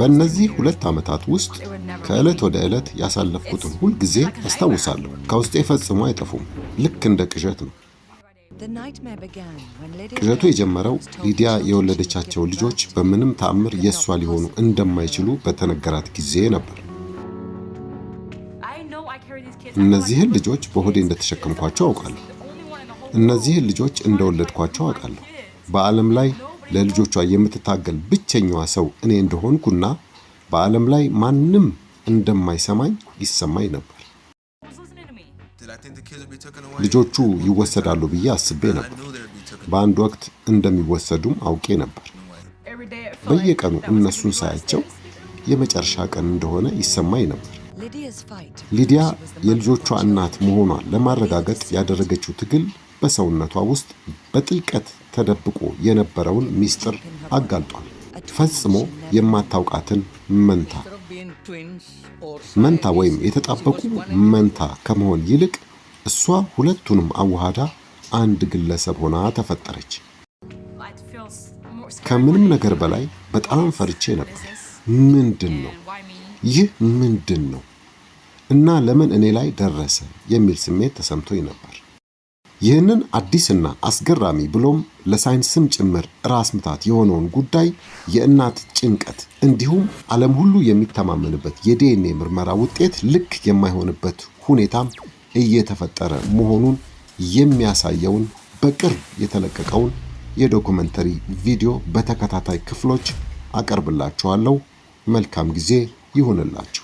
በእነዚህ 2 ዓመታት ውስጥ ከዕለት ወደ ዕለት ያሳለፍኩትን ሁል ጊዜ አስታውሳለሁ። ከውስጤ ፈጽሞ አይጠፉም። ልክ እንደ ቅዠት ነው። ቅዠቱ የጀመረው ሊዲያ የወለደቻቸው ልጆች በምንም ተአምር የሷ ሊሆኑ እንደማይችሉ በተነገራት ጊዜ ነበር። እነዚህን ልጆች በሆዴ እንደተሸከምኳቸው አውቃለሁ። እነዚህን ልጆች እንደወለድኳቸው አውቃለሁ። በዓለም ላይ ለልጆቿ የምትታገል ብቸኛዋ ሰው እኔ እንደሆንኩና በዓለም ላይ ማንም እንደማይሰማኝ ይሰማኝ ነበር። ልጆቹ ይወሰዳሉ ብዬ አስቤ ነበር። በአንድ ወቅት እንደሚወሰዱም አውቄ ነበር። በየቀኑ እነሱን ሳያቸው የመጨረሻ ቀን እንደሆነ ይሰማኝ ነበር። ሊዲያ የልጆቿ እናት መሆኗን ለማረጋገጥ ያደረገችው ትግል በሰውነቷ ውስጥ በጥልቀት ተደብቆ የነበረውን ሚስጥር አጋልጧል። ፈጽሞ የማታውቃትን መንታ ወይም የተጣበቁ መንታ ከመሆን ይልቅ እሷ ሁለቱንም አዋሃዳ አንድ ግለሰብ ሆና ተፈጠረች። ከምንም ነገር በላይ በጣም ፈርቼ ነበር። ምንድን ነው ይህ? ምንድን ነው እና ለምን እኔ ላይ ደረሰ የሚል ስሜት ተሰምቶኝ ነበር። ይህንን አዲስና አስገራሚ ብሎም ለሳይንስም ጭምር ራስ ምታት የሆነውን ጉዳይ የእናት ጭንቀት እንዲሁም ዓለም ሁሉ የሚተማመንበት የዲኤንኤ ምርመራ ውጤት ልክ የማይሆንበት ሁኔታም እየተፈጠረ መሆኑን የሚያሳየውን በቅርብ የተለቀቀውን የዶኩመንተሪ ቪዲዮ በተከታታይ ክፍሎች አቀርብላችኋለሁ። መልካም ጊዜ ይሁንላችሁ።